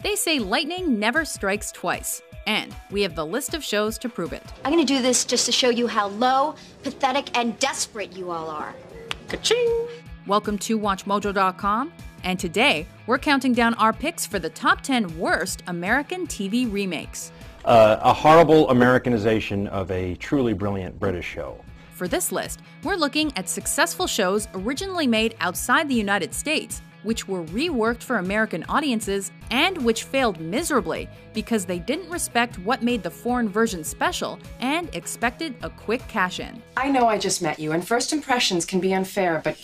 They say lightning never strikes twice, and we have the list of shows to prove it. I'm gonna do this just to show you how low, pathetic, and desperate you all are. Ka-ching! Welcome to WatchMojo.com, and today we're counting down our picks for the top 10 worst American TV remakes. A horrible Americanization of a truly brilliant British show. For this list, we're looking at successful shows originally made outside the United States, which were reworked for American audiences and which failed miserably because they didn't respect what made the foreign version special and expected a quick cash-in. I know I just met you, and first impressions can be unfair, but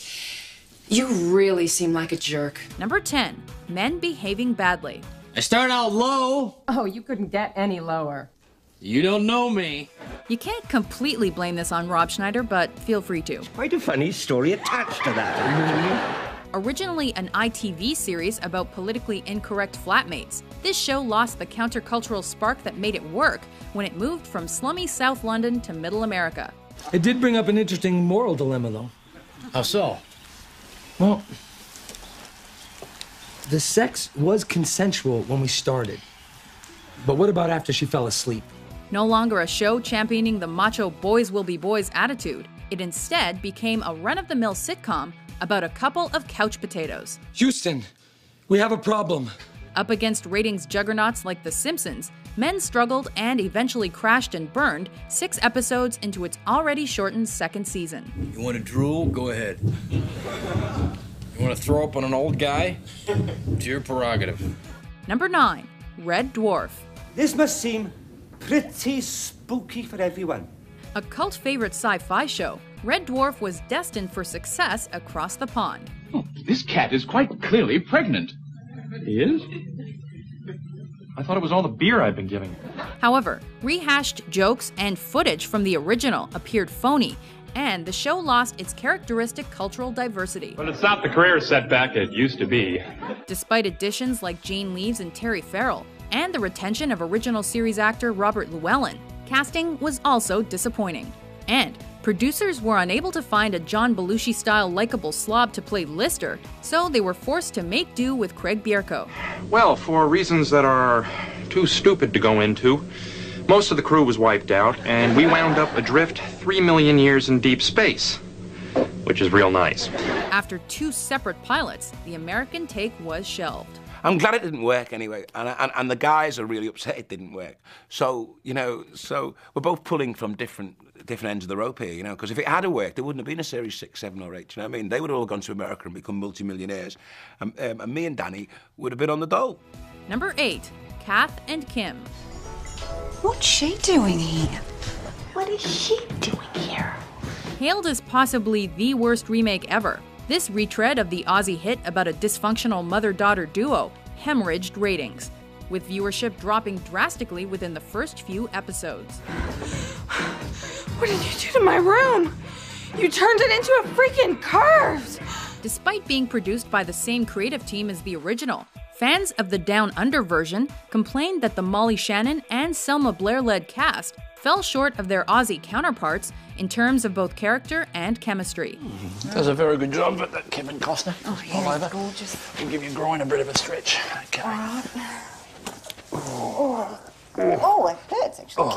you really seem like a jerk. Number 10, Men Behaving Badly. I start out low. Oh, you couldn't get any lower. You don't know me. You can't completely blame this on Rob Schneider, but feel free to. Quite a funny story attached to that. Originally an ITV series about politically incorrect flatmates, this show lost the countercultural spark that made it work when it moved from slummy South London to Middle America. It did bring up an interesting moral dilemma, though. How so? Well, the sex was consensual when we started. But what about after she fell asleep? No longer a show championing the macho boys will be boys attitude, it instead became a run-of-the-mill sitcom about a couple of couch potatoes. Houston, we have a problem. Up against ratings juggernauts like The Simpsons, Men struggled and eventually crashed and burned 6 episodes into its already shortened second season. You want to drool? Go ahead. You want to throw up on an old guy? It's your prerogative. Number 9, Red Dwarf. This must seem pretty spooky for everyone. A cult favorite sci-fi show, Red Dwarf was destined for success across the pond. Oh, this cat is quite clearly pregnant. He is? I thought it was all the beer I've been giving. However, rehashed jokes and footage from the original appeared phony, and the show lost its characteristic cultural diversity. But it's not the career setback it used to be. Despite additions like Jane Leeves and Terry Farrell, and the retention of original series actor Robert Llewellyn, casting was also disappointing. And producers were unable to find a John Belushi-style likable slob to play Lister, so they were forced to make do with Craig Bierko. Well, for reasons that are too stupid to go into, most of the crew was wiped out, and we wound up adrift 3 million years in deep space, which is real nice. After 2 separate pilots, the American take was shelved. I'm glad it didn't work anyway, and the guys are really upset it didn't work. So, so we're both pulling from different ends of the rope here, because if it had worked, there wouldn't have been a series 6, 7, or 8, you know what I mean? They would have all gone to America and become multimillionaires, and me and Danny would have been on the dole. Number 8, Kath and Kim. What's she doing here? What is she doing here? Hailed as possibly the worst remake ever, this retread of the Aussie hit about a dysfunctional mother-daughter duo hemorrhaged ratings, with viewership dropping drastically within the first few episodes. What did you do to my room? You turned it into a freaking curve! Despite being produced by the same creative team as the original, fans of the Down Under version complained that the Molly Shannon and Selma Blair-led cast fell short of their Aussie counterparts in terms of both character and chemistry. Does a very good job at that, Kevin Costner. Oh, yeah, he's gorgeous. We'll give your groin a bit of a stretch. Okay. All right. Oh, it hurts, actually.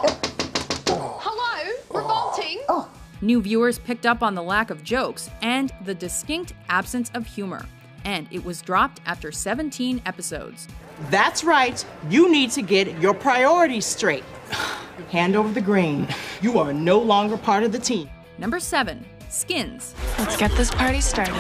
Hello? Revolting? Oh. New viewers picked up on the lack of jokes and the distinct absence of humor, and it was dropped after 17 episodes. That's right. You need to get your priorities straight. Hand over the green. You are no longer part of the team. Number 7, Skins. Let's get this party started.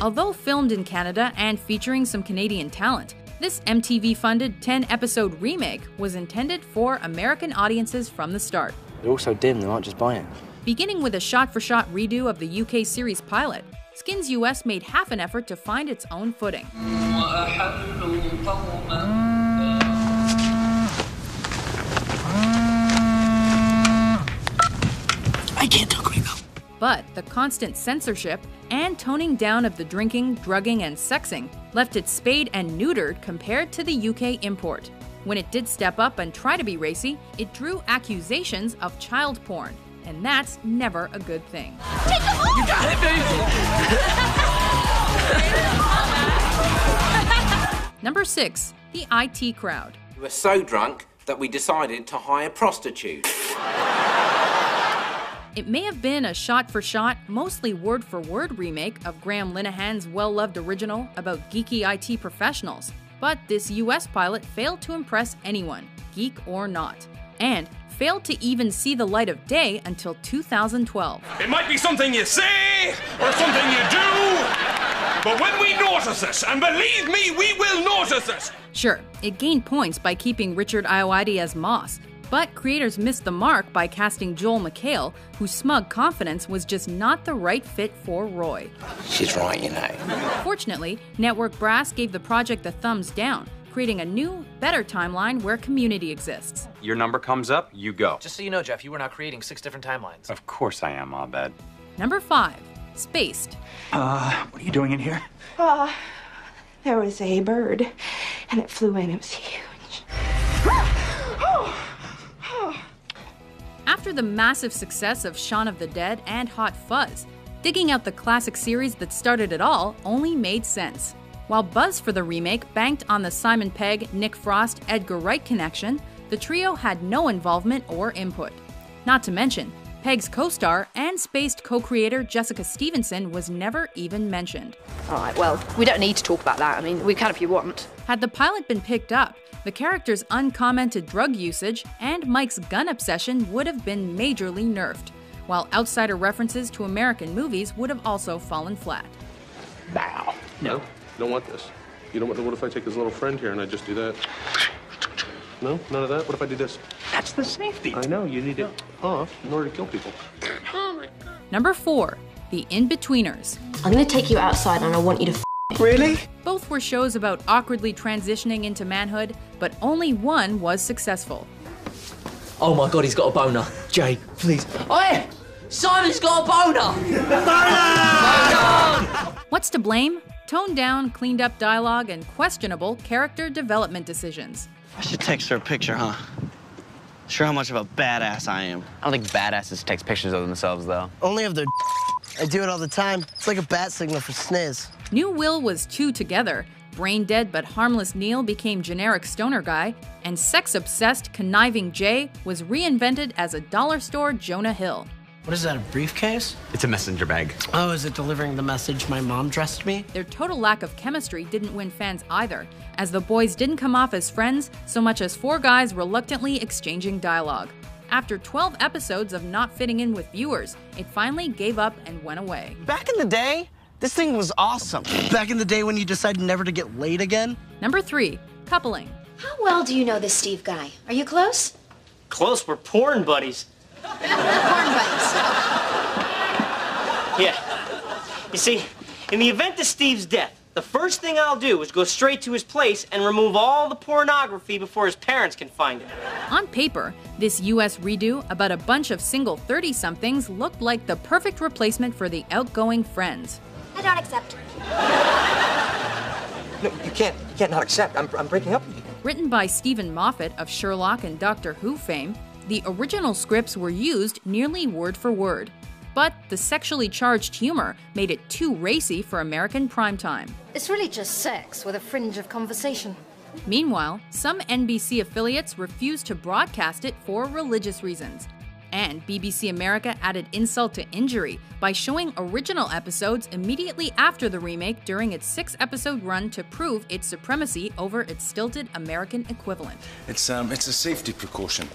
Although filmed in Canada and featuring some Canadian talent, this MTV-funded 10-episode remake was intended for American audiences from the start. They're all so dim, they might just buy it. Beginning with a shot-for-shot redo of the UK series pilot, Skins US made half an effort to find its own footing. I can't talk right now. But the constant censorship and toning down of the drinking, drugging, and sexing left it spayed and neutered compared to the UK import. When it did step up and try to be racy, it drew accusations of child porn, and that's never a good thing. Take them off! You got it, baby! Number 6. The IT crowd. We were so drunk that we decided to hire prostitutes. It may have been a shot-for-shot, mostly word-for-word remake of Graham Linehan's well-loved original about geeky IT professionals, but this US pilot failed to impress anyone, geek or not, and failed to even see the light of day until 2012. It might be something you say or something you do, but when we notice it, and believe me, we will notice it! Sure, it gained points by keeping Richard Ayoade as Moss, but creators missed the mark by casting Joel McHale, whose smug confidence was just not the right fit for Roy. She's right, you know. Fortunately, Network Brass gave the project a thumbs down, creating a new, better timeline where Community exists. Your number comes up, you go. Just so you know, Jeff, you were now creating 6 different timelines. Of course I am, Abed. Number 5. Spaced. What are you doing in here? There was a bird, and it flew in. It was huge. After the massive success of Shaun of the Dead and Hot Fuzz, digging out the classic series that started it all only made sense. While buzz for the remake banked on the Simon Pegg, Nick Frost, Edgar Wright connection, the trio had no involvement or input. Not to mention, Pegg's co-star and Spaced co-creator Jessica Stevenson was never even mentioned. All right, well, we don't need to talk about that. I mean, we can if you want. Had the pilot been picked up, the character's uncommented drug usage and Mike's gun obsession would have been majorly nerfed, while outsider references to American movies would have also fallen flat. Now. No? You don't want this. You don't want, what if I take his little friend here and I just do that? No? None of that? What if I do this? That's the safety. I know, you need it off in order to kill people. Number 4. The In-Betweeners. I'm gonna take you outside and I want you to Really? Both were shows about awkwardly transitioning into manhood, but only one was successful. Oh my god, he's got a boner. Jay, please. Oi! Simon's got a boner! Boner! What's to blame? Toned down, cleaned up dialogue, and questionable character development decisions. I should text her a picture, huh? Sure how much of a badass I am. I don't think badasses text pictures of themselves, though. Only of their I do it all the time. It's like a bat signal for sniz. New Will was 2 together. Brain-dead but harmless Neil became generic stoner guy, and sex-obsessed, conniving Jay was reinvented as a dollar store Jonah Hill. What is that, a briefcase? It's a messenger bag. Oh, is it delivering the message my mom dressed me? Their total lack of chemistry didn't win fans either, as the boys didn't come off as friends so much as 4 guys reluctantly exchanging dialogue. After 12 episodes of not fitting in with viewers, it finally gave up and went away. Back in the day, this thing was awesome. Back in the day when you decided never to get laid again. Number 3. Coupling. How well do you know this Steve guy? Are you close? Close, we're porn buddies. Porn buddies. Yeah. You see, in the event of Steve's death, the first thing I'll do is go straight to his place and remove all the pornography before his parents can find it. On paper, this US redo about a bunch of single 30-somethings looked like the perfect replacement for the outgoing Friends. I don't accept. No, you can't not accept. I'm breaking up with you. Written by Stephen Moffat of Sherlock and Doctor Who fame, the original scripts were used nearly word for word. But the sexually charged humor made it too racy for American primetime. It's really just sex with a fringe of conversation. Meanwhile, some NBC affiliates refused to broadcast it for religious reasons. And BBC America added insult to injury by showing original episodes immediately after the remake during its 6-episode run to prove its supremacy over its stilted American equivalent. It's a safety precaution.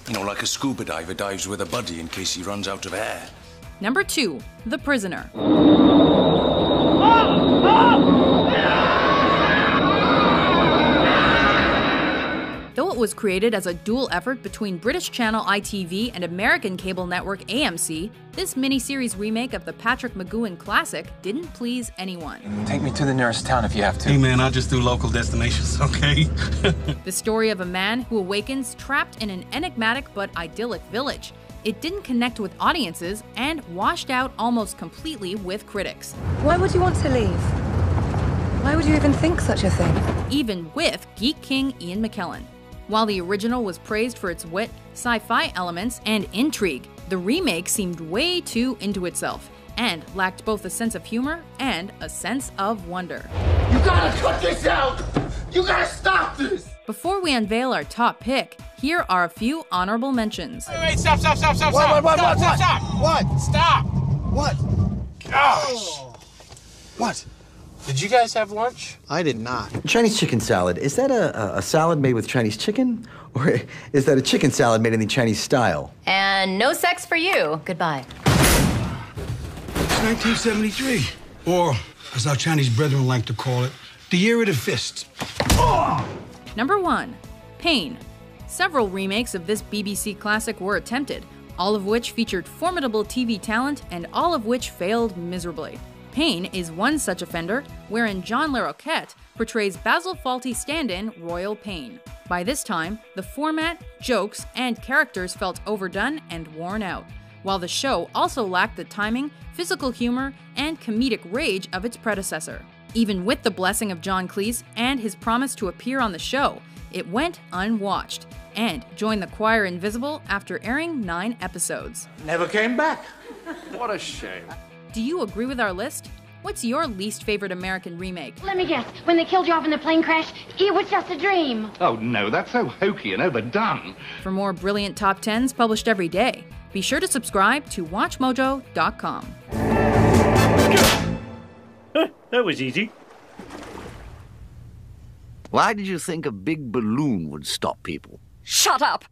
You know, like a scuba diver dives with a buddy in case he runs out of air. Number 2. The Prisoner. Though it was created as a dual effort between British channel ITV and American cable network AMC, this miniseries remake of the Patrick McGoohan classic didn't please anyone. Take me to the nearest town if you have to. Hey man, I'll just do local destinations, okay? The story of a man who awakens trapped in an enigmatic but idyllic village. It didn't connect with audiences and washed out almost completely with critics. Why would you want to leave? Why would you even think such a thing? Even with Geek King Ian McKellen. While the original was praised for its wit, sci-fi elements, and intrigue, the remake seemed way too into itself and lacked both a sense of humor and a sense of wonder. You gotta cut this out! You gotta stop this! Before we unveil our top pick, here are a few honorable mentions. Wait, stop! What? Stop! What? Gosh! What? Did you guys have lunch? I did not. Chinese chicken salad, is that a salad made with Chinese chicken? Or is that a chicken salad made in the Chinese style? And no sex for you. Goodbye. It's 1973. Or, as our Chinese brethren like to call it, the year of the fist. Number 1. Pain. Several remakes of this BBC classic were attempted, all of which featured formidable TV talent and all of which failed miserably. Pain is one such offender, wherein John Larroquette portrays Basil Fawlty's stand-in, Royal Pain. By this time, the format, jokes, and characters felt overdone and worn out, while the show also lacked the timing, physical humor, and comedic rage of its predecessor. Even with the blessing of John Cleese and his promise to appear on the show, it went unwatched, and joined the choir invisible after airing 9 episodes. Never came back. What a shame. Do you agree with our list? What's your least favorite American remake? Let me guess. When they killed you off in the plane crash, it was just a dream. Oh no, that's so hokey and overdone. For more brilliant top 10s published every day, be sure to subscribe to WatchMojo.com. That was easy. Why did you think a big balloon would stop people? Shut up!